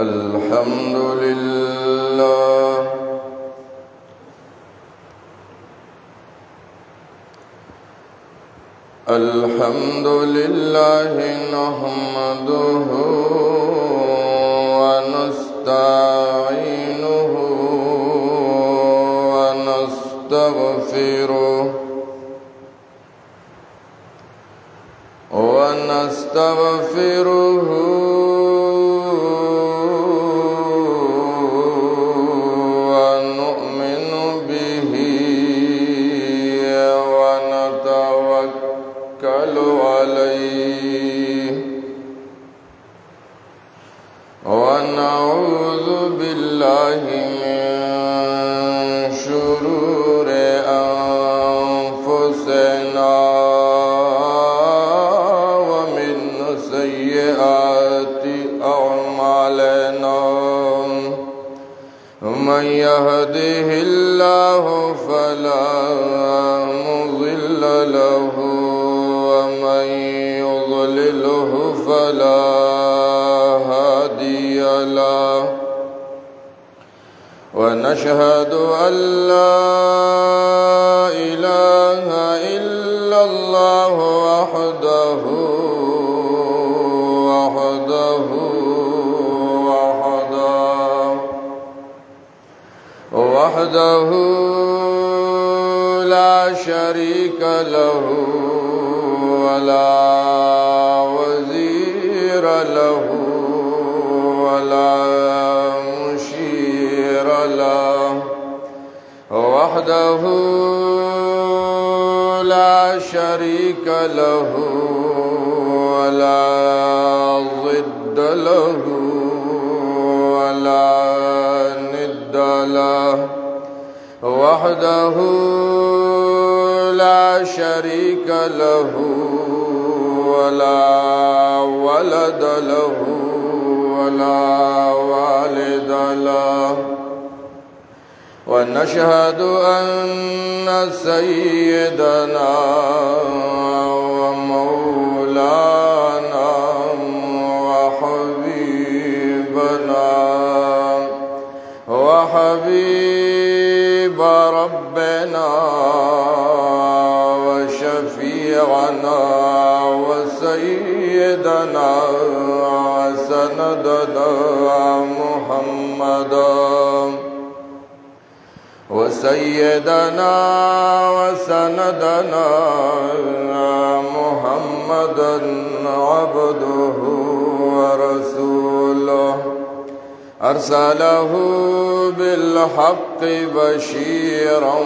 الحمد لله الحمد لله نحمده ونستعينه ونستغفره ونؤمن به ونتوكل عليه ونعوذ بالله من شرور أنفسنا ومن سيئات أعمالنا من يهده الله فلا مضل له ومن يضلله فلا هادي له ونشهد أن لا إله إلا الله وحده لا شريك له ولا وزير له ولا مشير له وحده لا شريك له ولا ضد له ولا ند له وحده لا شريك له ولا ولد له ولا والد له ونشهد أن سيدنا ومولانا وحبيب ربنا وشفيعنا وسيدنا وسندنا محمدا وسيدنا وسندنا محمدا عبده ورسوله أرسله بالحق بشيرا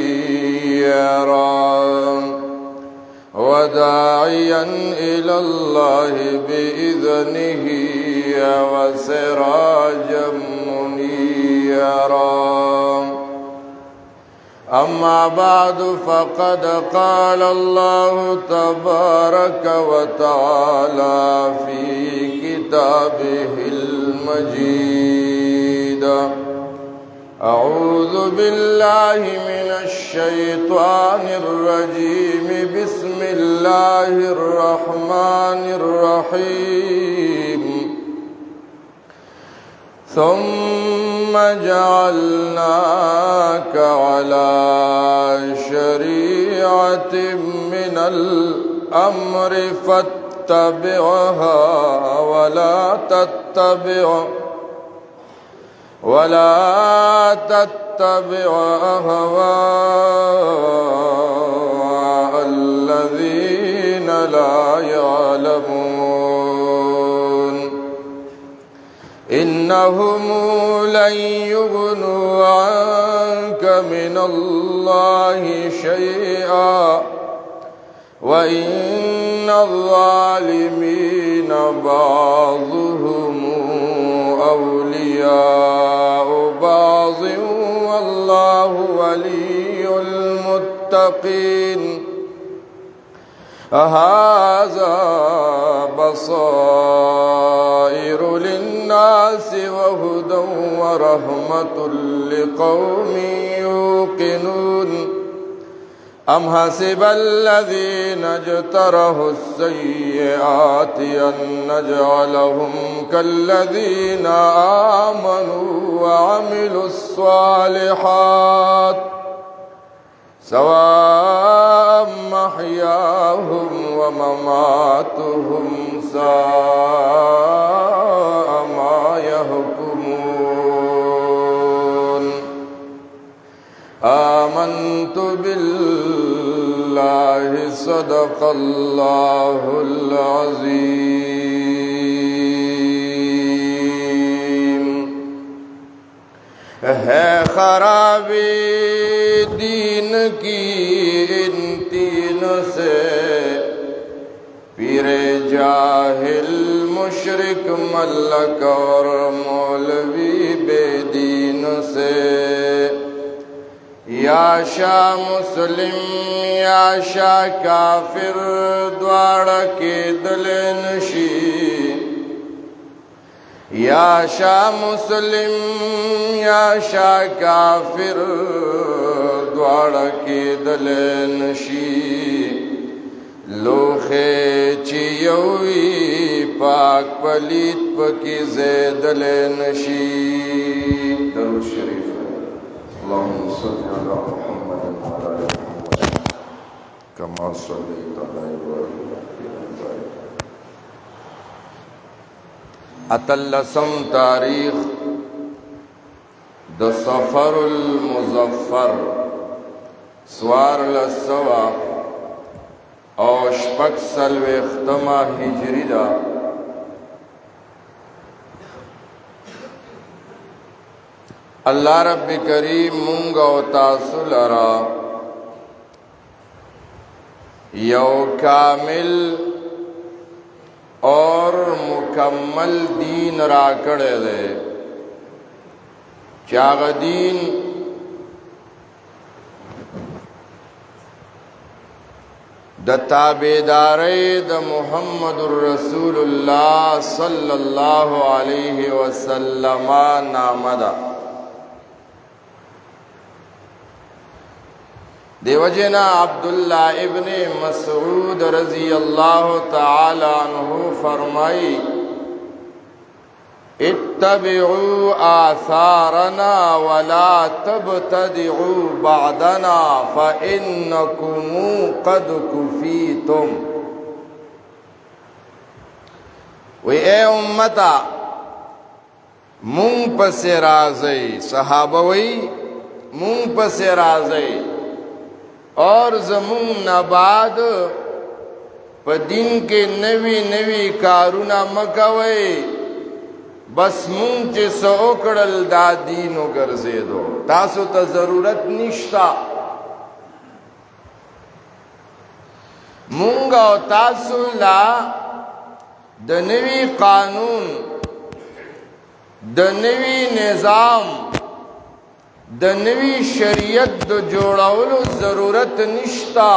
ونذيرا وداعيا إلى الله بإذنه وسراجا منيرا أما بعد فقد قال الله تبارك وتعالى في كتابه المجيد أعوذ بالله من الشيطان الرجيم بسم الله الرحمن الرحيم ثم جعلناك على شريعة من الأمر فاتبعها ولا تتبع أهواء الذين لا يعلمون إنهم لن يغنوا عنك من الله شيئا وإن الظالمين بعضهم أولياء بعض والله ولي المتقين هذا بصائر للناس وهدى ورحمة لقوم يوقنون أم حسب الذين اجترحوا السيئات أن نجعلهم كالذين آمنوا وعملوا الصالحات سواء محياهم ومماتهم ساء ما يحكمون آمنت بالله صدق الله العظيم ہے خرابی دین کی ان تینوں سے پیر جاہل مشرک ملک اور مولوی بے دین سے یا شاہ مسلم یا شاہ کافر دوارا کے دلنشی یا شاہ مسلم یا شاہ کافر دوارا کے دلنشی لوخے چیوی پاک پلیت پکی زیدلنشی درود شریف اللهم صل على محمد وعلى آل محمد كما صليت على إبراهيم وعلى اتلسم تاریخ د سفر المظفر سوار لسوا او شپږ څلوېښتمه هجري ده اللہ رب کریم مونږ او تاسو لرا یو کامل اور مکمل دین را کړی دی چې هغه دین د تابعدارۍ د محمد رسول الله صلی الله علیه وسلم نامه ده دیو جنا عبداللہ ابن مسعود رضی اللہ تعالی عنہ فرمائی اتبعوا آثارنا ولا تبتدعوا بعدنا فإنكم قد كفیتم وی اے امتا مونگ پس رازی صحابہ وی مونگ پس رازی اور زمون نباد پا دین کے نوی نوی کارونا مکوئی بس مون چے سو اکڑل دا دینو گرزے دو تاسو تا ضرورت نشتا مونگا و تاسو لا دا نوی قانون دا نوی نظام د نوی شریعت د جوړولو ضرورت نشتا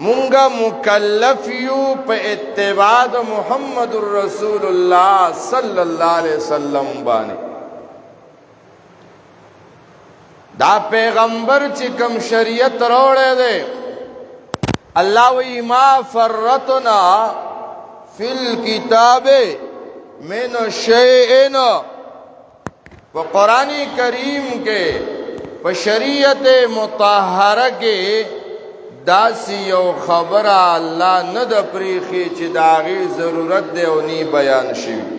مونږه مکلف یو په اتباع د محمد رسول الله صلی الله علیه وسلم باندې دا پیغمبر چې کوم شریعت راوړی دی الله وی ما فرطنا فی الکتاب من شیء وہ قرآن کریم کے پا شریعت مطہرہ کے داسی و خبر اللہ ند پریخی چی داغی ضرورت دے و نی بیان شوی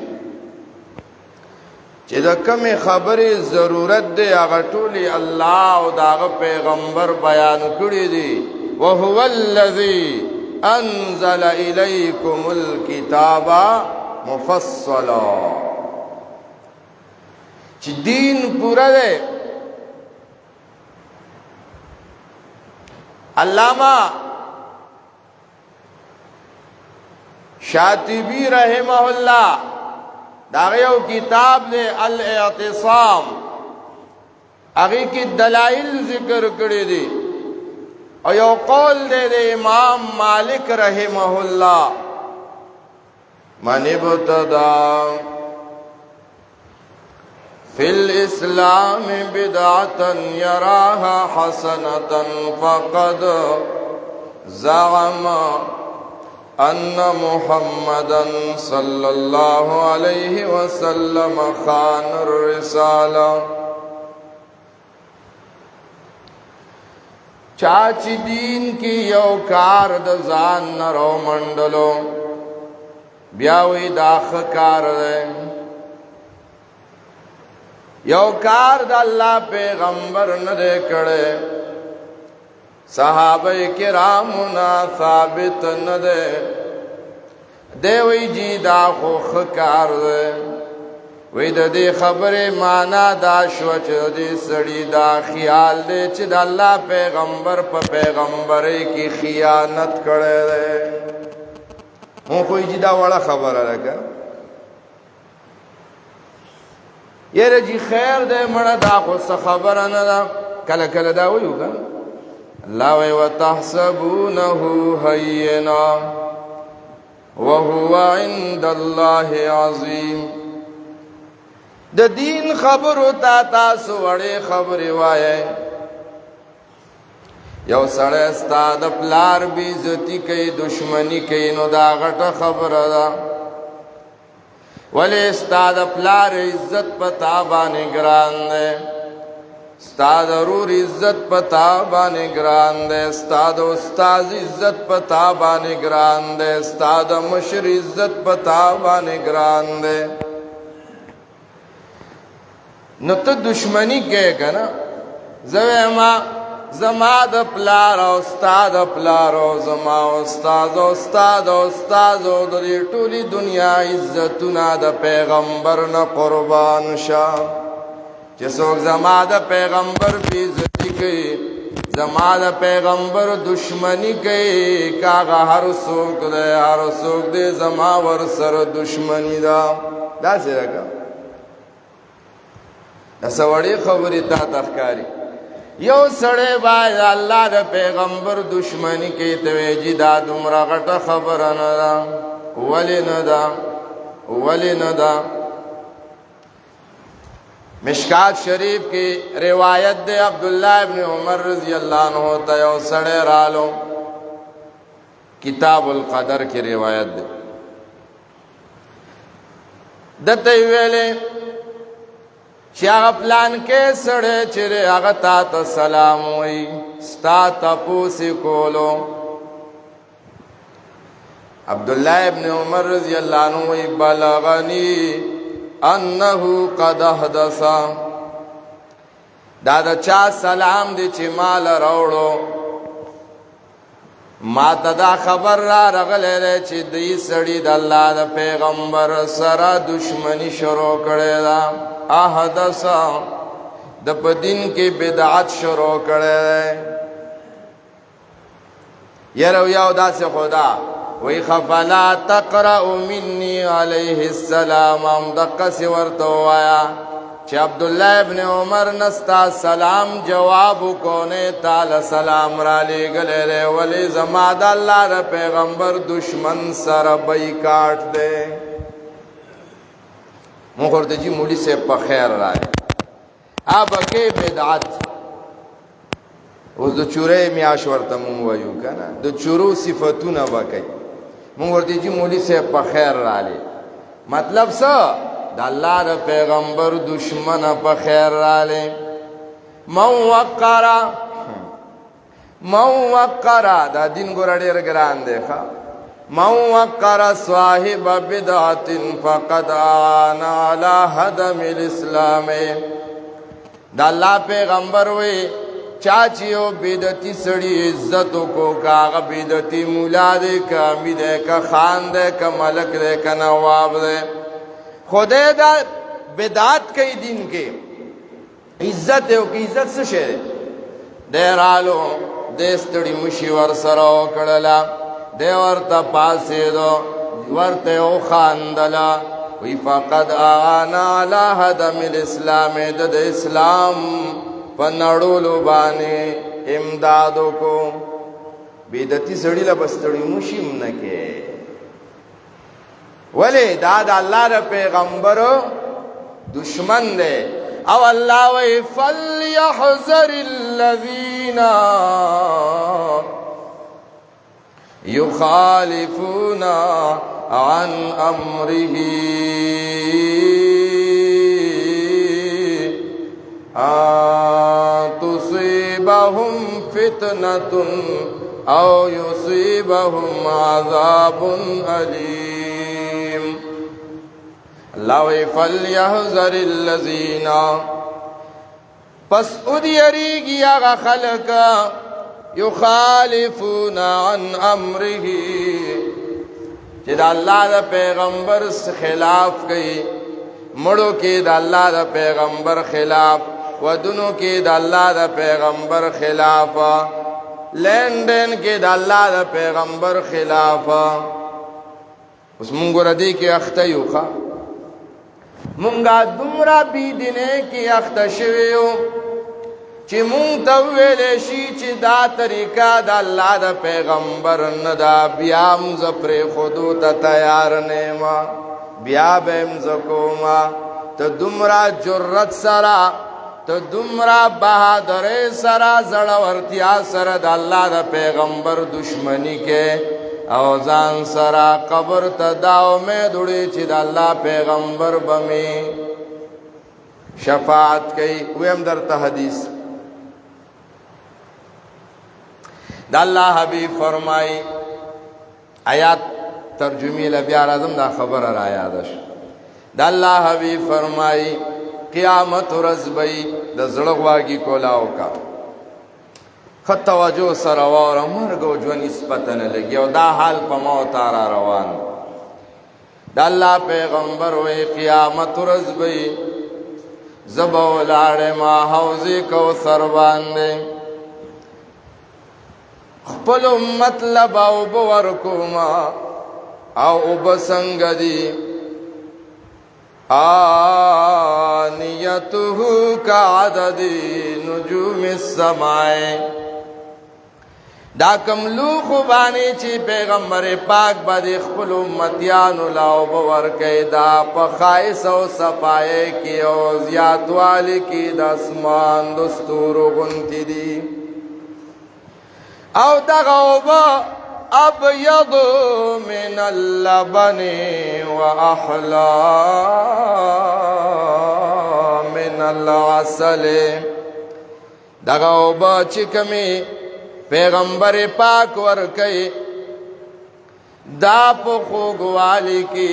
چی دا کم خبر ضرورت دے اغٹولی اللہ و داغ پیغمبر بیان کری دی وَهُوَ الَّذِي أَنزَلَ إِلَيْكُمُ الْكِتَابَ مُفَصَّلًا چی دین پورا دے علامہ شاطبی رحمہ اللہ داغیو کتاب دے الاعتصام اگی کی دلائل ذکر کری دی اور یو قول دے امام مالک رحمہ اللہ من ابتدا في الإسلام بدعة يراها حسنة فقد زعم أن محمدا صلى الله عليه وسلم خان الرسالة. چاچ دین کی یو کار د ځان نه رو منډلو بیا وی دا ښه کار دی. یو کار د الله پیغمبر نه دی کړی، صحابه کرامو نه ثابت نه دی. دی وی جی دا خو ښه کار دی. وی د دې خبرې معنا دا شو چې د دې سړي دا خیال دی چې د الله پیغمبر په پیغمبرۍ کې خیانت کړی دی. مونږ خو جی دا وړه خبره ده که یاره جی خیر دی مړه دا خو څه خبره نه ده. کله کله دا ویو که الله وی وتحسبونه هینا وهو عند الله عظیم. د دین خبرو تا تاسو وړې خبرې وایې. یو سړی ستا د پلار بې عزتي کوي، دشمني کوي، نو دا غټه خبره ده. ولې ستا د پلار عزت په تا باندې ګران دی، ستا د ورور عزت په تا باندې ګران دی، ستا د استاد عزت په تا باندې ګران دی، ستا د مشر عزت په تا باندې ګران دی. نو ته دشمنی کې کنه زما زما د پلار او استاد پلار او زما استاد او استاد او استاد او د ټولي دنیا عزتونه د پیغمبر نه قربان شه. چې څوک زما د پیغمبر بې عزتي کوي، زما د پیغمبر دشمنی کوي، کاغه هر څوک دی هر څوک دی زما ور سره دشمنی ده. داسې راکه داسې وړې خبرې تا ته ښکاري. یو سړی باید الله د پیغمبر دشمنی کوي ته وایي دا دومره غټه خبره نه ده. ولې نه ده؟ ولې نه ده؟ مشکات شریف کی روایت دے عبداللہ ابن عمر رضی اللہ عنہ تا یو سڑے رالو، کتاب القدر کی روایت دے. دته ویلے چې هغه پلان کې سړی چې هغه تا ته سلام وایي، ستا تپوس کولو. عبداللہ ابن عمر رضی اللہ عنہ وایي بلغنی انه قد احدث. دا د چا سلام دی چې مال راوړو، ما ته دا خبر را رغلی دی چې دی سړي د الله د پیغمبر سره دشمنی شروع کړې ده. احدث د په دین کې بدعت شروع کړی دی. یره یو داسې خدا وی خفلا تقرأ منی علیہ السلام. هم دقسی ورته وایا چې عبداللہ ابن عمر نستا سلام جواب کونے تال سلام را لېږلی دی. ولی زما د الله د پیغمبر دشمن سره بایکاټ دی. مونږ ورته جي مولي صاحب په خیر راغی. ابکې بدعت اوس د چورې میاش ورته مونږ وایو که نه، د چورو صفتونه به کوي. مونږ ورته جي مولي صاحب په خیر راغلی. مطلب څه؟ د الله د پیغمبر دشمنه په خیر راغلی. من وقره دا دین ګوره ډېر ګران دی ښه. من وقر صاحب بدعت فقد آن على هدم الاسلام. دا الله پیغمبر وی چاچی او بدعتی سړی عزت کو کاغه بدعتی مولا دې کا امید کا خان دې کا ملک دې کا نواب دې خدای دا بدعت کوي دین کې عزت او کی عزت څه شه دې رالو دې ستړي مشي ور سره کړلا دې ورته پاسې دو ورته او خاندلا وی فقد آنا علی هدم الاسلام. د اسلام پنړولو باندې امدادو کو بدعتي سړی لا بستړي مشیم نه کې. ولی دا د الله د پیغمبر دشمن دی. او الله وی فلیحذر الذین یخالفون عن امره ان تصیبهم فتنة او یصیبهم عذاب علیم. اللہ وی فلیحذر الذین پس ادیریگی آغا خلق یخالفون عن امره چی دا اللہ دا پیغمبر سے خلاف گئی مڑو کی دا اللہ دا پیغمبر خلاف ودنو کی دا اللہ دا پیغمبر خلاف لین دین کی دا اللہ دا پیغمبر خلاف. اس منگو ردی کی اختیو خوا منگا دمرا بی دینے کی اختشویو چی مونگ توویلے شی چی دا طریقہ دا اللہ دا پیغمبر ندا بیام زپر خودو تا تیار نیما بیا بیم زکوما تا دمرا جرت سرا تا دمرا بہادر سرا زڑورتیا سرا دا اللہ دا پیغمبر دشمنی کے اوزان سرا قبر تا داو میں دوڑی چی دا اللہ پیغمبر بمی شفاعت کئی ویم در تا حدیث دا اللہ حبیب فرمائی آیات ترجمی لبیار اعظم دا خبر را یادش دا اللہ حبیب فرمائی قیامت رزبئی دا زڑغواگی کولاو کا خط توجہ سروار مرگو جو نسبتن لگی و دا حال پا موتارا روان دا اللہ پیغمبر وی قیامت رزبئی زبو لاڑ ما حوزی کو سربان دے خپل مطلب او بورکوما او بسنگ دی آنیته کا عدد نجوم السماء دا کم لوخ بانی چی پیغمبر پاک با دی خپل امتیانو لاو بورکی دا پخائس و صفائے کی او زیادوالی کی دا اسمان دستور غنتی دی او دغوبا ابیض من اللبن و احلا من العسل دغوبا چکمی پیغمبر پاک ورکی دا پا خوگوالی کی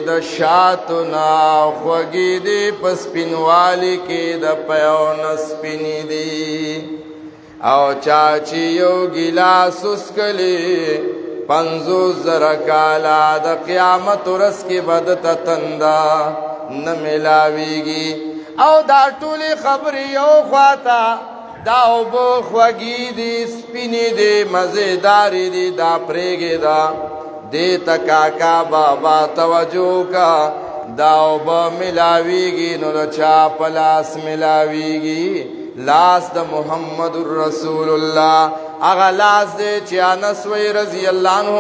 دا شاتنا خوگی دی پسپینوالی کی دا پیون سپینی دی او چاچی یو گلاس اسکلی 50,000 کالا دا قیامت رس کی بدتا تندا نملاویگی او دا طولی خبری یو خواتا دا او بو خوگی دی سپینی دی مزیداری دی دا پریگی دا دیتا کاکا بابا توجہ کا دا او با ملاویگی نو دا چا پلاس ملاویگی لاس دا محمد الرسول اللہ اغا لاس دے چیانسوی رضی اللہ عنہ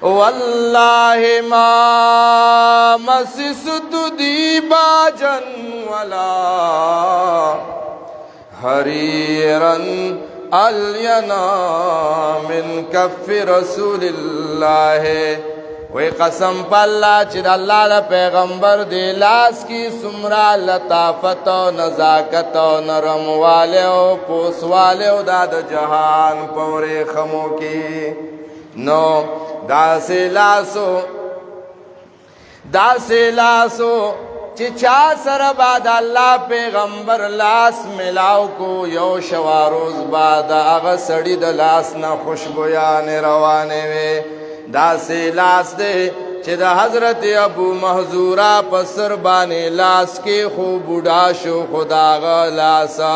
واللہ ما مسست دیباجن ولا حریرن الینا من کف رسول اللہ وی قسم پا اللہ چی دا اللہ دا پیغمبر دی لاس کی سمرا لطافت و نزاکت و نرم والے و پوس والے و دا دا جہان پوری خمو کی نو دا سے لاسو چی چا سر بعد اللہ پیغمبر لاس ملاو کو یو شواروز بعد آغا سڑی دا لاس نا خوشبویان روانے وے دا سے لاس دے چی دا حضرت ابو محضورہ پسر بانے لاس کے خوب بوڑا شو خدا غا لاسا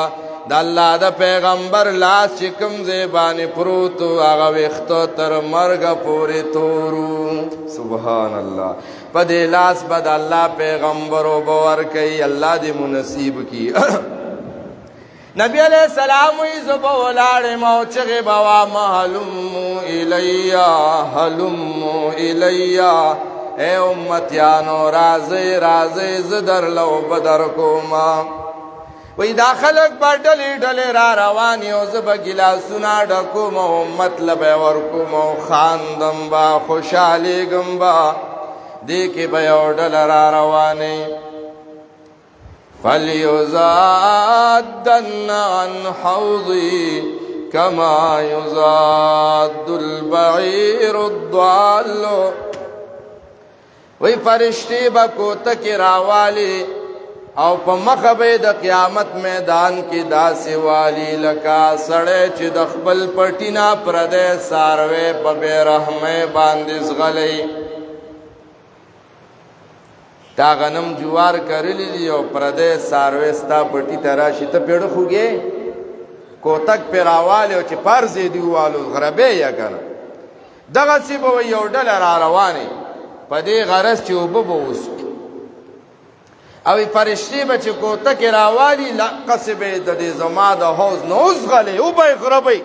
دا اللہ دا پیغمبر لاس چکم زیبانی پروتو آغا ویختو تر مرگ پوری تورو سبحان اللہ پا دے لاس با دا اللہ پیغمبرو بور کئی اللہ دی منصیب کی نبی علیہ السلام زبا ولار موچغ بوا حلمو الیا اے امتیانو رازی رازی زدر لو بدر کوما وی دا خلق با ڈلی ڈلی را روانی و زبا گلاسونا ڈکوم و امت لبے ورکوم و خاندم با خوشحالی گم با دیکی بیو ڈل را روانی فَلْيُزَادَّنَّ عَنْ حَوْضِي كَمَا يُزَادُّ الْبَعِيرُ الضَّالُّ وی فرشتی با کوتکی راوالی او په مخه به د قیامت میدان کې داسې والی لکا سړی چې د خپل پټینا پردې ساروی په بې رحمۍ باندې زغلی تا غنم جوار کرلی دی او پردې ساروی ستا پټی ته راشي ته پیړه خوږې کوتک پې راوالی او چې پرځې دي ووالو غربې یا که نه دغسې به یو ډله را روانې په دې غرض چې اوبه به وڅښو او فرشتي به چې کوتکې راوالي لقسې به د دې زما د حوض نه وزغلې اوبه یې غربئ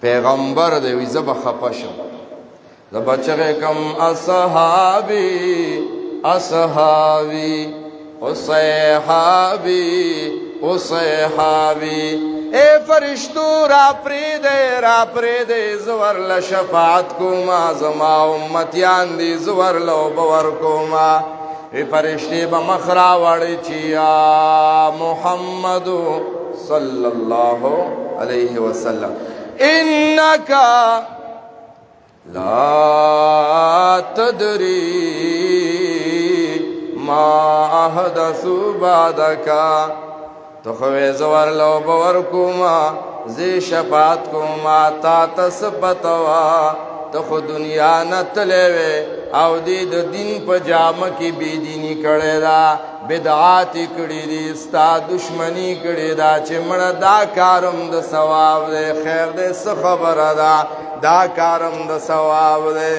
پیغمبر دی وي زه به خفه شم زه به چغې کم اصحابي اصحابي اصحابي اصحابي اے فرشتو را پریدے زور لشفاعت کوما زما امتیان دی زور لو بور کوما اے فرشتی بمخرا وڑی چیا محمد صلی اللہ علیہ وسلم انکا لا تدری ما احدثو بعدکا تو خوی زور لو بور کوما زی شفاعت کوما تا تسپتوا تو خو دنیا نتلوے او دی د دین په جامه کې بی دینی کړي دا بدعات کړي دي ستا دشمنی کړي دا چې مړه دا کارم د ثواب دی خیر دې څه خبره ده دا کارم د ثواب دی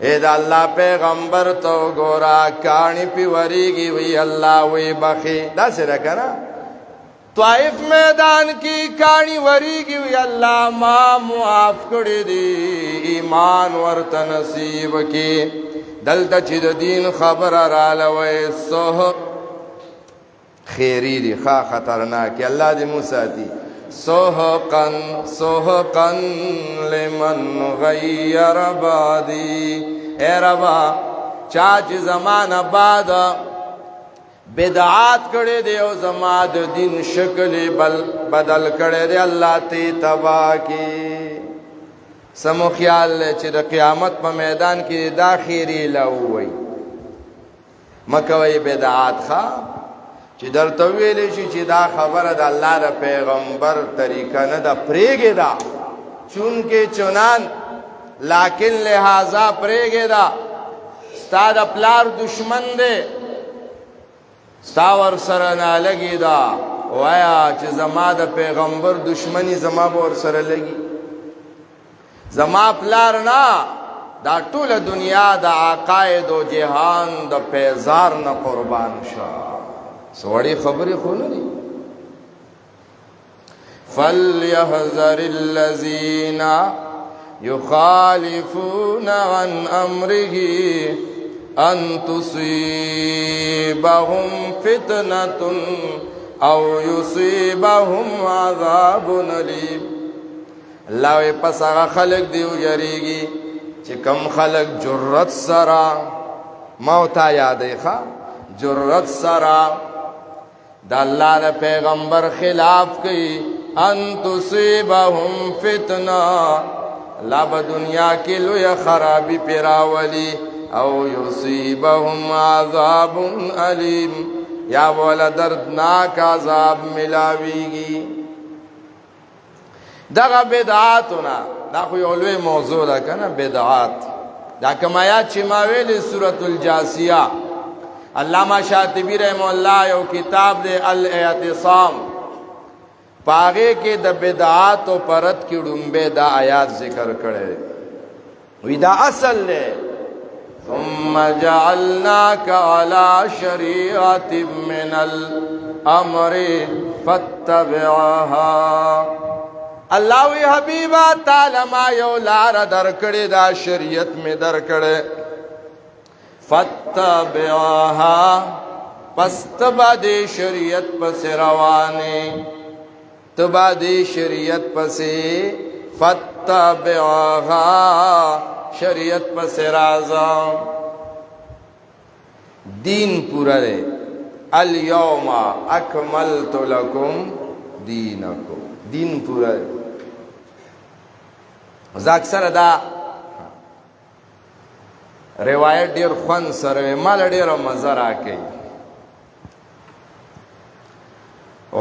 اے دا اللہ پیغمبر تو گورا کانی پی وریگی وی اللہ وی بخی دا سرہ کنا طائف میدان کی کانی وریگی وی اللہ ما معاف کردی دی ایمان ورط نصیب کی دلتا چی دا دین خبر رالوی سوہ خیری دی خواہ خطرناکی اللہ دی موسیٰ دی سوحقن لمن غیر بادی اے ربا چاچ زمان بعد بدعات کڑے دے او زمان دین شکل بدل کڑے دے اللہ تی تباہ کی سمو خیال لے چی دا قیامت پا میدان کی دا خیری لہوئی مکوئی بدعات خواہ چې در تویلی شي چې دا خبره د الله د پیغمبر طریقه نه ده پرېږې ده چونکې چنان لیکن لہذا پرېږې ده ستا د پلار دشمن دی ستا ورسره نالګې ده وایا چې زما د پیغمبر دشمنی زما به ورسره لګي زما پلار نه دا ټوله دنیا د عقاید و جهان د پیزار نه قربان شه سوڑی خبری خونی فَلْيَحْذَرِ الَّذِينَ يُخَالِفُونَ عَنْ أَمْرِهِ أَن تُصِيبَهُمْ فِتْنَةٌ أَوْ يُصِيبَهُمْ عَذَابٌ أَلِيمٌ اللہ وی پس آغا خلق دیو جریگی چی کم خلق جرت سرا موتا یادی خوا جرت سرا دا اللہ دا پیغمبر خلاف کی ان تصیبہم فتنہ اللہ با دنیا کی لوی خرابی پیراولی او یصیبہم عذاب علیم یا بولا دردناک عذاب ملاویگی دا بدعاتنا دا خوی علوی موضوع دا کنا بدعات دا کمایات چی ماویلی سورة الجاسیہ علامہ شاطبی رحمہ اللہ یو کتاب دے الاعتصام پاگے کے دا بدعات و پرت کی ڈنبے دا آیات ذکر کرے وی دا اصل لے ثم جعلناک علی شریعت من الامر فاتبعها الله وی حبیبا تعالی ما یو لار درکړې دا شریعت می درکړې فتبعها پس تبا دې شریعت پس روانه تبا دې شریعت پس فتبعها شریعت پس رازا دین پورا دے الیوم اکملت لکم دینکم دین پورا دے اکثر دا روایت ډیر خوان سره مال ډیر مزه راکړي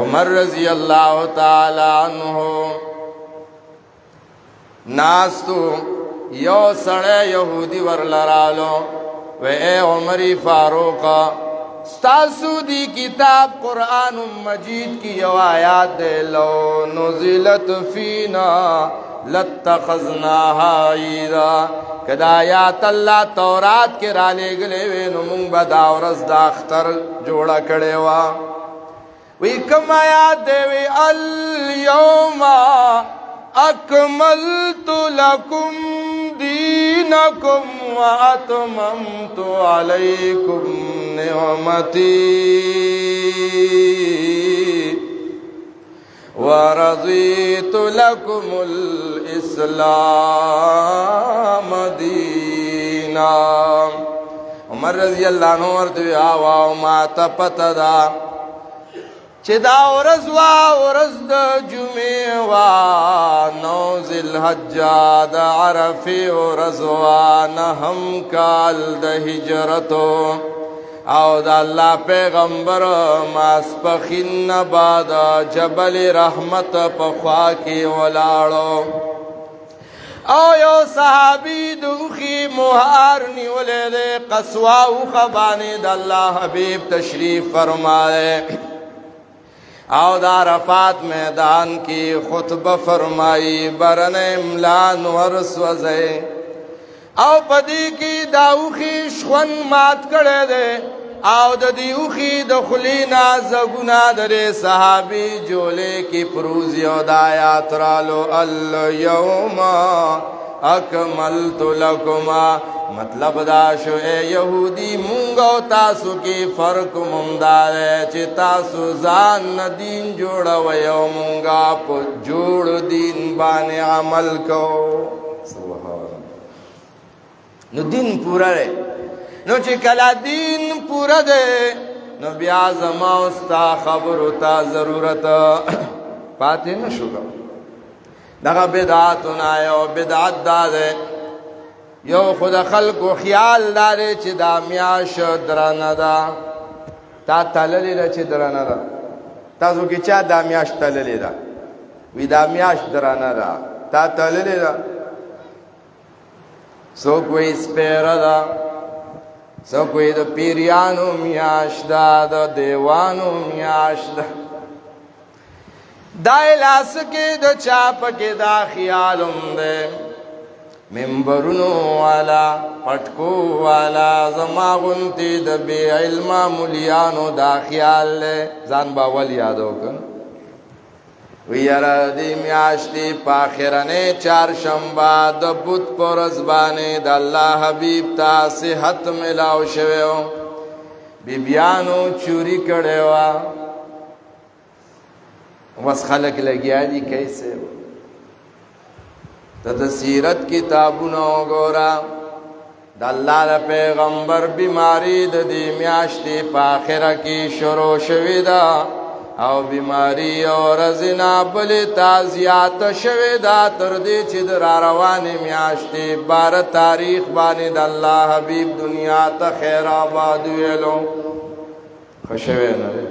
عمر رضی اللہ تعالی عنہ ناستو یو سڑے یہودی ورلرالو وے اے عمری فاروقا ستاسو دی کتاب قرآن مجید کی یو آیات دے لو نزلت فینا لاتخذناها عیدا کدا آیات اللہ تورات کے رالے گلے وے نمونگ بدا ورز دا اختر جوڑا کڑے وا وی کم آیات دے وی الیوم اکملت لکم دینکم واتممت علیکم نعمتی ورضیت لکم الاسلام دینا عمر رضی اللہ عنہ ورطوی آواو ما تپتا دا چه دا ورز وا ورز دا جمعه وا نو ذوالحجہ دا عرفی ورز وا نهم کال دا ہجرتو او دا اللہ پیغمبر ماسپخین بعد جبل رحمت پخوا کی ولاړو او یو صحابی دوخی مہار نیولے دے قصوا و خبانی دا اللہ حبیب تشریف فرمائے او دا عرفات میدان کی خطبہ فرمائی برن املان ورس وزے او پدی کی داوخی شخون مات کڑے دے او دا دیوخی دخلینا زگنا درے صحابی جولے کی پروزی او دایات رالو الیوم اکملت لکما مطلب دا شو اے یہودی مونگو تاسو کی فرق ممدار ہے چی تاسو زان دین جوڑا ویو مونگا پو جوڑ دین بانے عمل کو سبحان نو دین پورا رہے نو چی کلا دین پورا دے نو بیا زماؤستا خبرتا ضرورت پاتے نشو گا دغه بدعاتنا یو بدعت داده یو خود خلق و خیال داره چه دا میاش درانه دا تا تللی دا چه درانه دا تاسو که چه دا میاش تللی دا وی دا میاش درانه دا تا تللی دا سو کوئی سپیره دا سو کوئی دا پیریانو میاش دا دا دیوانو میاش دا دا الاس کے دا چاپ کے دا خیالم دے ممبرونو والا پٹکو والا زماغنتی دا بے علمہ ملیانو دا خیال لے زان باول یادو کن ویارا دی میاشتی پاخرنے چار شنبہ دا بود پرزبانے دا اللہ حبیب تا صحت ملاو شویو بی بیانو چوری کڑے وا بس خلق لگیا دی کیسے تا سیرت کتابونو گورا دا اللہ دا پیغمبر بیماری دا دی میاشتی پاخرہ کی شروع شوی دا او بیماری اور زنا بلی تازیات شوی دا تردی چی در آروانی میاشتی 12 تاریخ بانی دا اللہ حبیب دنیا تا خیر آبادویلو خوشوی نرے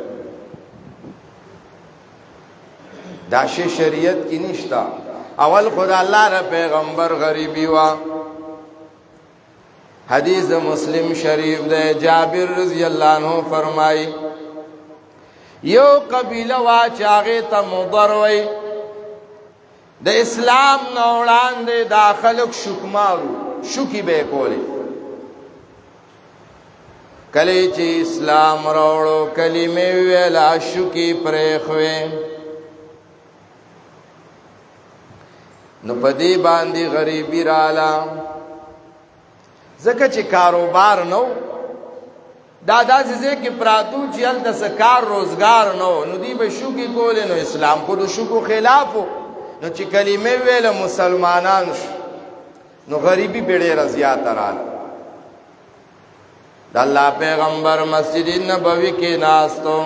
داشی شریعت کی نشتا اول خدا اللہ را پیغمبر غریبی وا حدیث مسلم شریف دے جابر رضی اللہ عنہ فرمائی یو قبیلہ وا چاگے تا مضر وی دا اسلام نوڑان دے داخلق شکمارو شکی بے کولی کلی چی اسلام روڑو کلمے ویلا شکی پریخوے نو پدی باندې غریبی رالا زکه چې کاروبار نو دا داسې کې پراتو چې هلته څه کار روزګار نو دی به شوکې کولې نو اسلام خو د شوکو خلاف و نو چې کلمې ویله مسلمانان شو نو غریبی به ډېره زیاته راله د الله پیغمبر مسجد نبوي کې ناستو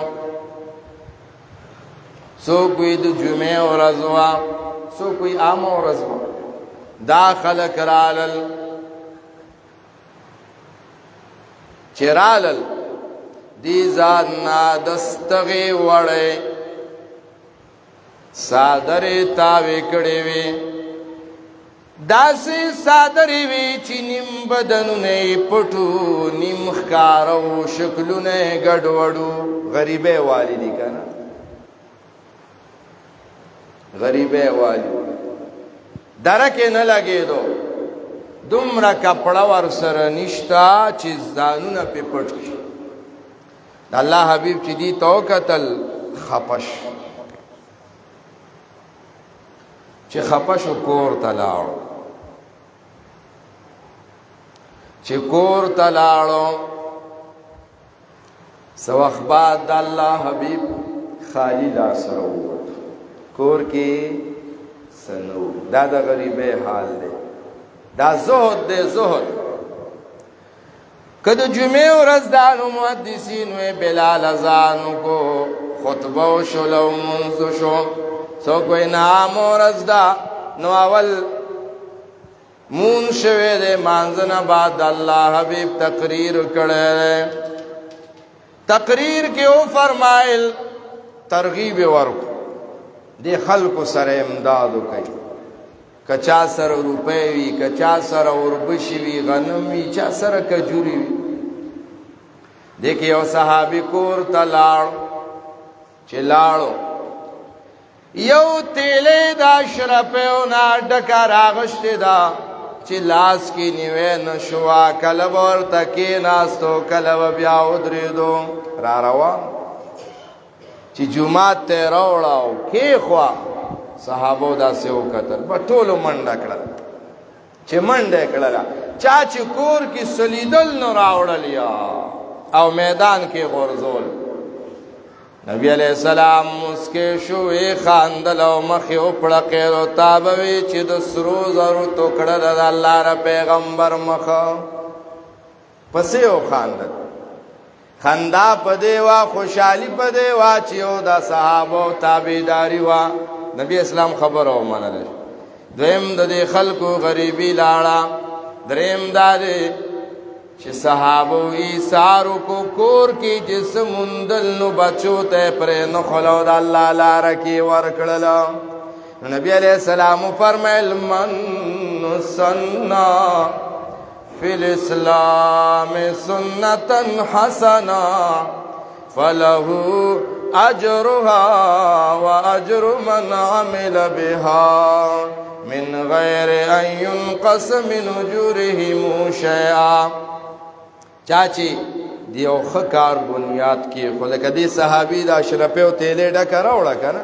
څوک وی د جمعې ورځ وه څوک وی عامه ورځ وه دا خلک رالل چې رالل دی ځان نه دستغې وړی څادرې تاوې کړې وې داسې څادرې وې چې نیم بدنونه یې پټو نیم ښکاره و شکلونه یې ګډوډو غریبۍ والی دي که نه غریبۍ والی درکې نه لګېدو دومره کپړه ورسره نشته چې ځانونه پې پټ کړي د الله حبیب چې دي ته وکتل خپش چې خپشو کور ته لاړو چې کور ته لاړو څه وخت بعد د الله حبیب خالی لاس راووت کور کې څه نه و دا د غریبۍ حال دی دا زهد دی زهد که د جمعې ورځ دا نو محدثین وی بلال اذان وکړو خطبه وشول او لمونځ شو څوک وی نه عامه ورځ ده نو اول مون شوی دی مانځه نه بعد د الله حبیب تقریر کړی دی تقریر کې وفرمایل ترغیب ورکړو دې خلکو سره امداد وکړي که چا سره روپۍ وي که چا سره اوربشي وي غنم وي چا سره کجوري وي دې کې یو صحابي کور ته لاړ چې لاړو یو تیلې د اشرفیو نه ډکه راغشتې ده چې لاس کې نیوی نه شوه کله به ورته کېناستو کله به بیا ودرېدو را روان چې جومات ته یې راوړه او کېښوه صحابو داسې وکتل به ټولو منډه کړل چې منډه یې کړله چا چې کور کې سلیدل نو راوړل یا او میدان کې غورځول نبی علیہ السلام مسکې شو وی خاندل او مخ یې وپړقېد او تا به وی چې د سرو زرو ټوکړه ده د الله ر پیغمبر مخه پسې وخاندل خندا په دې وه خوشحالي په دې وه چې یو د صحابو تابعداري وه نبی اسلام خبره ومنله دویم د دې خلکو غریبي لاړه دریم دا دی چې صحابو ایثارو کو کور کې جسم مندل نو بچو ته پرې نو خلو د الله لاره کې ورکړله نبی علیہ السلام فرمایل من سنّا فی الاسلام سنتا حسنا فله اجرها واجر من عمل بها من غیر ان ينقص من اجورهم شیئا چاچی دیو خکار بنیاد کې خو لکه دې صحابي د اشرفیو تیلې ډکه راوړه که نه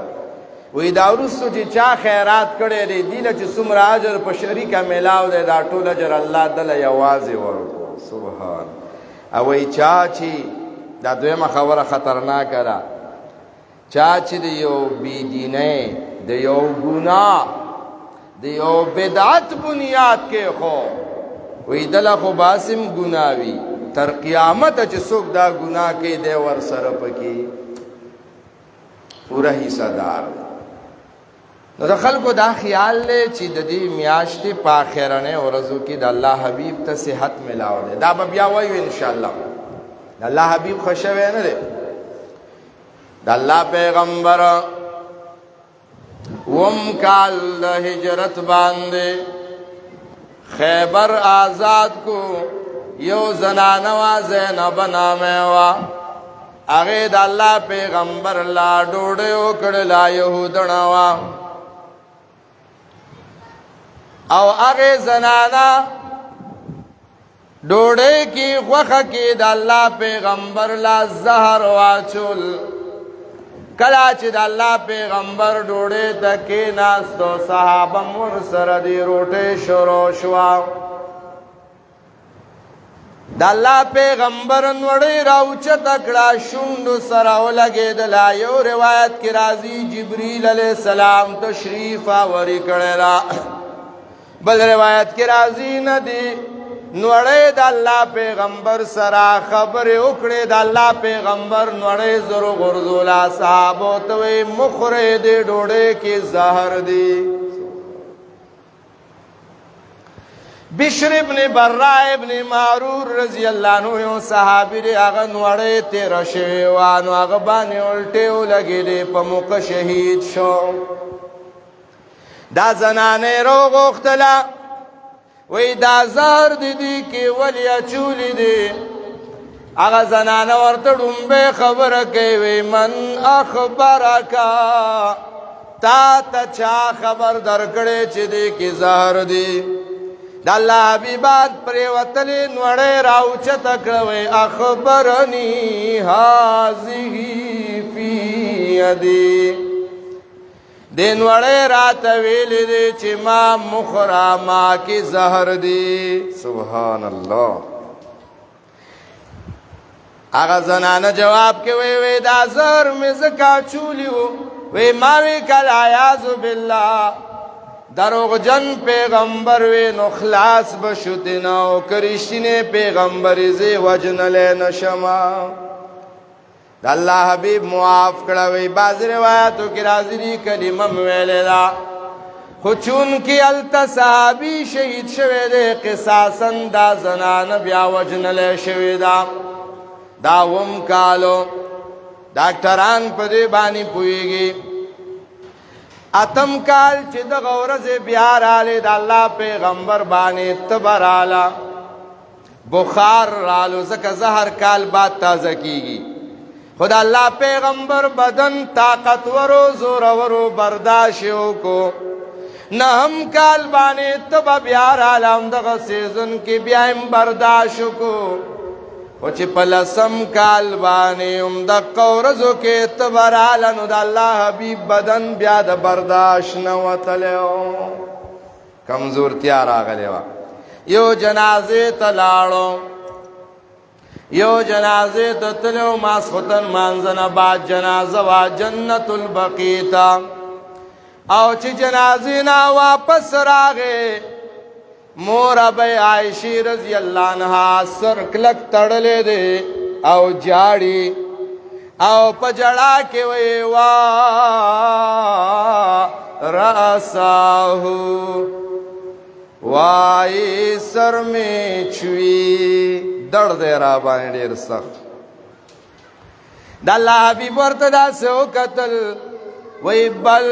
وی دا وروستو چې چا خیرات کړی دی دی له چې څومره اجر په شریکه میلاو دی دا ټول اجر الله دله یوازې ورکړو سبحان او وی چا چې دا دویمه خبره خطرناکه ده چا چې د یو بېدینۍ د یو ګناه د یو بدعت بنیاد کې خو وی دله خو باسم ګناه وي تر قیامت چې څوک دا ګناه کوي دی ورسره پکې پوره حصه دار نو د خلکو دا خیال دی چې د دې میاشتې په آخرنۍ ورځو کې د الله حبیب ته صحت میلاو دی دا به بیا وایو انشاءالله د الله حبیب ښه شوی نه دی د الله پیغمبر وم کال د هجرت باندې خیبر آزاد کو یو زنانه وا زینب نامه وا هغې د الله پیغمبر لا ډوډۍ وکړله یهودڼه وه او هغې زنانه ډوډۍ کې غوښه کې د الله پیغمبر لا زهر واچول کلا چې د الله پیغمبر ډوډۍ ته کېناستو صحابه ورسره د روټۍ شروع شوه د الله پیغمبر نوړۍ راوچته کړه شونډو سره ولګېدله یو روایت کې راځي جبریل علیه السلام تشریف آوري کړی ده بل روایت کې راځي نه دی نوړۍ د الله پیغمبر سره خبرې وکړې د الله پیغمبر نوړۍ زرو غورځوله صحابو ته وایي مه خورئ دې ډوډۍ کې زهر دی بشر ابن براء ابن معرور رضی اللہ عنہ یو صحابی دی هغه نوړۍ تیره شوې وه نو هغه باندې الټې ولګېدې په موقع شهید شو دا زنانې راوغوښتله وی دا زهر د دې کې ولې اچولي دي هغه زنانه ورته ډومبۍ خبره کوي وی من اخبرکا تا ته چا خبر درکړی چې دې کې زهر دی د الله حبیبات پرېوتلې نوړۍ راوچته کړه وی اخبرني هذه فی یدي دې نوړۍ راته ویلې دی چې ما مخوره ما کې زهر دی سبحان الله هغه زنانه جواب کې وی دا زهر مې ځکه اچولي وو وی ما وی کل عیاذ بالله دروغجن پیغمبر وی نو خلاص بشتنا او کرشتینه پیغمبر زی وجنل نشما د الله حبیب معاف کړه وی باز روایتو کې راځي دی کلمه ویلې دا خو چون کې التصحابی شهید شوه دی قصاصا دا زنان بیا وجنل شوه دا وم کالو ډاکټران په دې باندې پويږي اتم کال چې د غورز بیا رالی د الله پیغمبر باندې تبرالا بخار رالو زکه زهر کال بعد تازه کیږي خدا الله پیغمبر بدن طاقتور و زورور برداشت کو نهم کال باندې تب بیا رالم دغه سیزن کې بیا هم برداشت کو او چې په لسم کال باندې هم د قورزو کې تبراله نو د الله حبیب بدن بیا د برداشت نه وتلی کمزورتیا راغلی وه یو جنازې ته لاړو یو جنازې ته تلو ماسخوتن مانځه نه بعد جنازه وه جنت البقیع ته او چې جنازې نه واپس راغې مور ابی عائشی رضی اللہ عنہ سر کلک تڑلے دے او جاڑی او پجڑا کے وی وا راساہو وائی سر میں چوی دڑ دے را بانے دیر سخت دا اللہ حبیب ورتدا سو قتل وی بل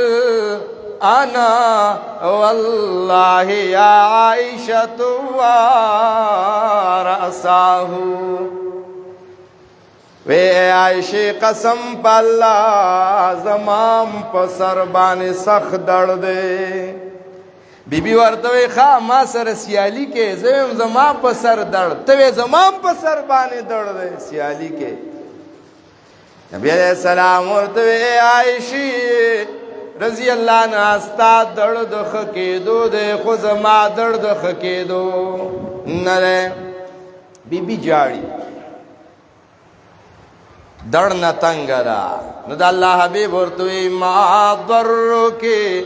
انا والله یا عائشة ورأساه وی عائشہ قسم پا اللہ زمام پا سر بانے سخ دڑ دے بی بی ورطوی خواه ما سر سیالی کے زمام زمام پا سر دڑ توی زمام پا سر بانے دڑ دے سیالی کے نبی علیہ السلام ورطوی عائشی رضی اللہ عنہ استا درد خکیدو دے خو زما درد خکیدو نرے بی بی جاڑی دڑ نتنگ دا ند اللہ حبیب ورطوی ما ضرکی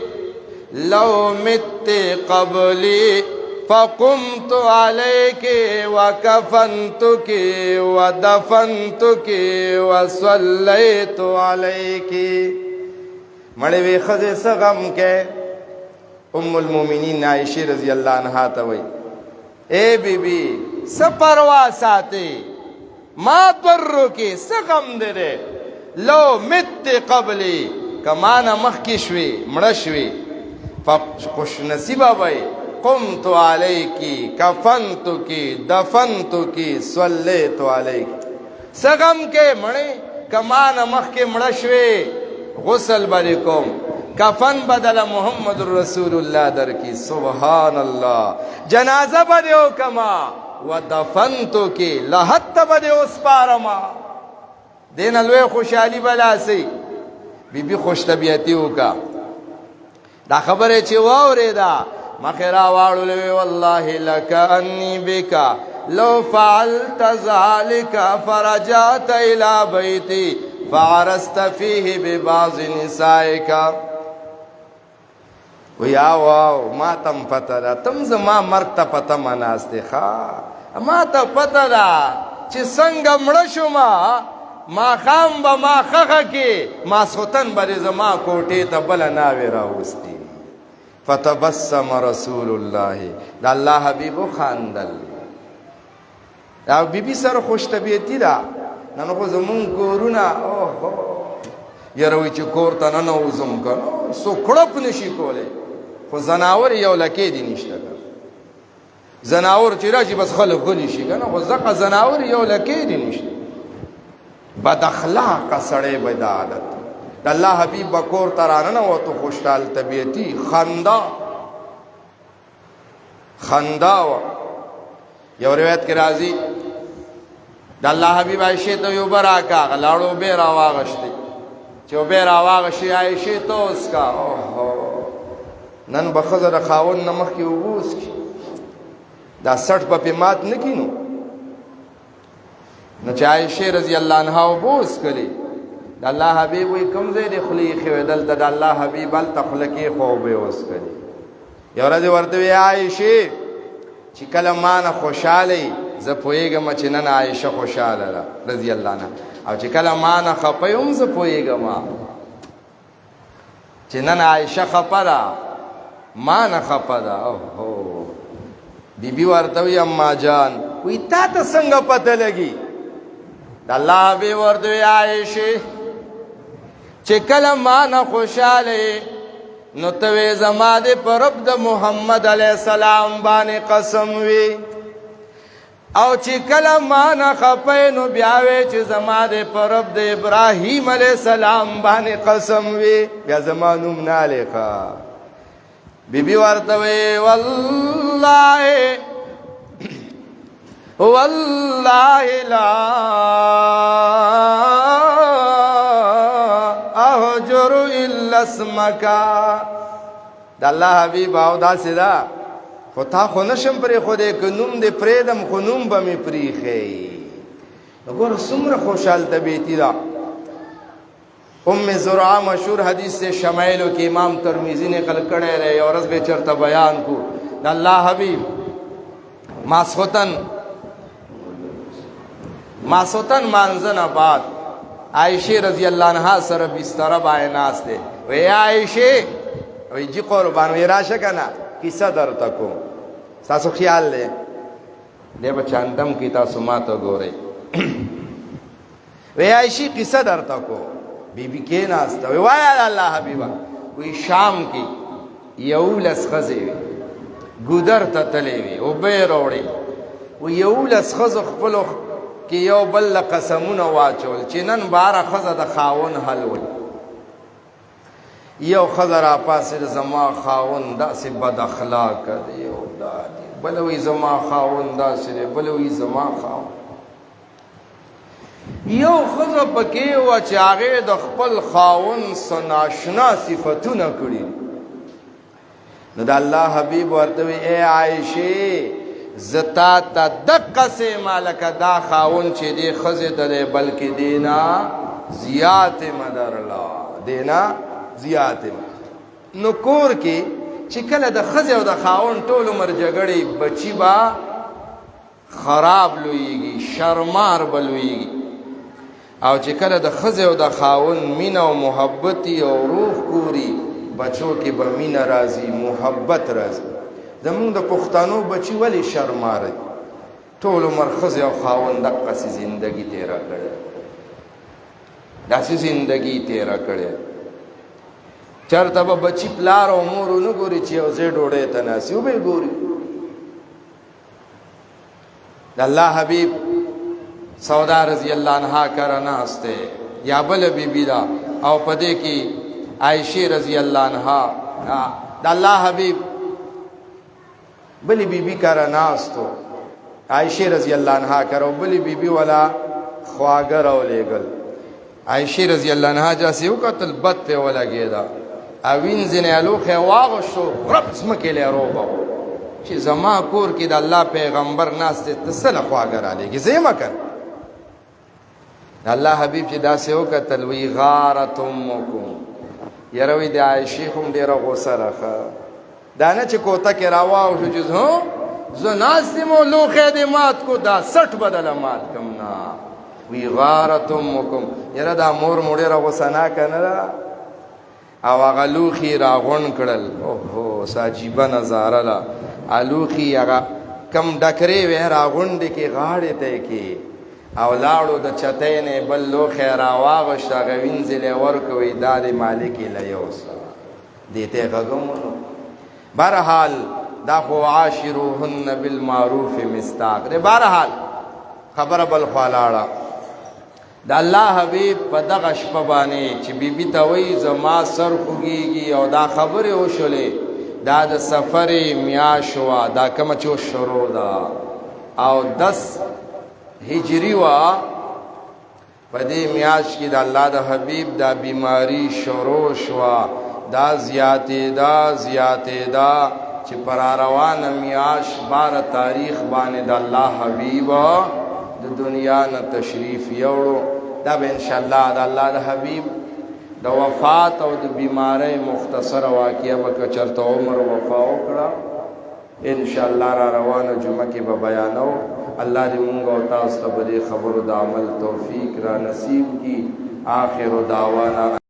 لو مت قبلی فقمت علیک وکفنتک ودفنتک وصلیت علیک مڑے وی خزے سغم کے ام المومنین عائشہ رضی اللہ عنہا توئی اے بی بی سپروا ساتے ما ضرو کی سغم دے دے لو مت قبلی کمانا مخکشوی مڑشوی خوش نصیبہ بھائی قمت علیکی کفنتکی دفنتکی صلیت علیک سغم کے مڑے کمانا مخک مڑشوی غسل بریکم کفن بدل محمد رسول اللہ در کی سبحان اللہ جنازہ بدیو کما و دفنتو کی لحت بدیو سپارما دین الوی خوشحالی بلا سی بی بی خوش طبیعتی وکا دا خبره چې واورېده مخې راواړولې والله لک انی بک لو فعلت ذلك فرجعت الى بيتي فعرست فيه ببعض نسائك ویا واو ما تم پته ده تم زما مرګ ته پته مناسته ښا ما ته پته ده چې څنګه مړه شوم ما خام به ما خخه کې ماسختن به زما کوټې ته بله ناوې راوستي فتبسم رسول الله د الله حبیب وخندل او بیبي سره خوش طبیعتي ده نن خو زمونږ کورونه اوهو یاره وایي چې کور ته ننوځم که نو څوک کړپ نشي کولی خو زناور یو لکې دي نشته که زناور چې راشي بس خلک غلی شي که نه خو ځکه زناور یو لکې دي نشته بد اخلاقه سړی به دا عادت د الله حبیب به کور ته راننوتو خوشحال طبیعتي خندا وه یو روایت کې راځي د الله حبیب عایشې ته یو اوبه راکه هغه لاړو اوبې راواغشتې چې اوبې راواغشتې عایشې ته وڅښه اوهو نن به ښځه د خاوند نه مخکې اوبه وڅښي دا سټ به پې مات نه کړي نو چې عایشې رضی الله عنها اوبه وڅښلې د الله حبیب وایي کوم ځای دې خوله ایښې وې دلته د الله حبیب هلته خوله کېښوه اوبه یې وڅښلې یو ورځ ورته وی عایشې چې کله ما نه خوشحاله یي زه پوهېږم چې نن عایشه خوشحاله ده رضی الله عنها او چې کله ما نه خفه یم هم زه پوهېږم چې نن عایشه خفه ده ما نه خفه ده اوهو بیبي ورته وی اما جان وی تا ته څنګه پته لګي د الله حبیب ورته وی عایشې چې کله ما نه خوشحاله یې نو ته زما د په رب د محمد علیه السلام باندې قسم وي او چې کله ما نه خفه نو بیا وی چې زما د په رب د ابراهیم علیه السلام باندې قسم وي بیا زما نوم نه لیکه بیبي ورته وی والله لا اهجر الا اسمك د الله حبیب او داسې ده خو تا خو نشم پرېښودی که نوم دې پرېږدم خو نوم به مې پرېښی نو ګوره څومره خوشحال طبیعتي ده ام زرعه مشهور حدیث سے شمائلو کې امام ترمذی نقل کړی دی یو ورځ به چېرته بیان کو د الله حبیب ماسوتن مانځنه بعد عائشې رضی الله عنها سره بستره باندې ناست دی وی عائشې وی جی قربان وی راشه که نه کیسه درته کوم ستاسو خیال دی دی به چاندم کې تاسو ما ته ګورئ وی عائشې قیسه درته کوم بیبي کېناسته وی وایه د الله حبیبه وی شام کې 11 ښځې وي ګودر ته تللی وي اوبه یې راوړې وی 11 ښځو خپلو کې یو بل له قسمونه واچول چې نن باره ښځه د خاون حل وي یو ښځه راپاسېده زما خاون داسې بد اخلاقه دی او دا دی بله وی زما خاون داسې دی بله وی زما خاون یو ښځه پکې وه چې هغې د خپل خاون څه ناشنا صفتونه کړي نو د الله حبیب ورته وی ای عایشې زه تا ته دقسې ما لکه دا خاون چې دی ښځې ته دی بلکې دینا زیات مدرلا دینا زیات نو کور کې چې کله د ښځې او د خاون ټول عمر جګړې بچي به خراب لویږي شرمار به لویږي او چې کله د ښځې او د خاون مینه او محبتي او روح ګوري بچو کې به مینه راځي محبت راځي زمونږ د پښتنو بچي ولې شرمار دي ټول عمر ښځې او خاون دقسې زندګي تېره کړې داسې زندګي تېره کړې چېرته به بچي پلار او مور ونه ګوري چې یو ځای ډوډۍ ته ناست وي به یې ګوري د الله حبیب سودا رضی الله عنها کره ناست دی یا بله بیبي ده او په دې کې عایشې رضی الله عنها د الله حبیب بلی بیبی کره ناستو عایشې رضی الله عنها کره او بلی بیبی ولا خواږه راولېږل عائشہ رضی اللہ عنہا جاسی وکتل بد پہ ولګېده او وینځنې لوښی واغوشتو رب ځمکې لی روبه چې زما کور کې د الله پیغمبر ناست دی ته څه له خواږه رالیږي زه یې مه د الله حبیب چې داسې وکتل وی غارت امکم یاره وی د عایشې خو هم ډېره غوسه راښه دا نه چې کوته کې راواوښو چې زه ناست یم او لوښی دې مات کو دا سټ بدله مات کم نه وی غارت امکم یاره دا مور مو ډېره غوسناکه نه ده او هغه لوښي راغونډ کړل اوهو څه عجیبه نظاره ده لوښي هغه کم ډکرې وې راغونډې کې غاړې ته یې کې او لاړو د چتۍ نه بل لوښی راواغوشت هغه وینځلې ورکوي دا د مالک یې له یوسه دې ته یې غږ هم بهرحال دا خو عاشروهن بالمعروف مصداق دی بهرحال خبره بل خوا لاړه د الله حبیب په دغه شپه باندې چې بیبي ته وایي زما سر خوږېږي او دا خبرې وشولې دا د سفرې میاشت وه دا کومه چې شروع ده او 10 هجری وه په دې میاشت کې د الله د حبیب دا بیماری شروع شوه دا زیاتېده چې پر روانه میاشت 12 تاریخ باندې د الله حبیب د دنیا نه تشریف یوړو دا به انشاءالله د الله د حبیب د وفات او د بیماری مختصره واقعه به که چېرته عمر وفا وکړه انشاءالله را روانه جمعه کې به بیانو الله دې مونږ او تاسو ته په دې خبرو د عمل توفیق را نصیب کړي آخر دعوانا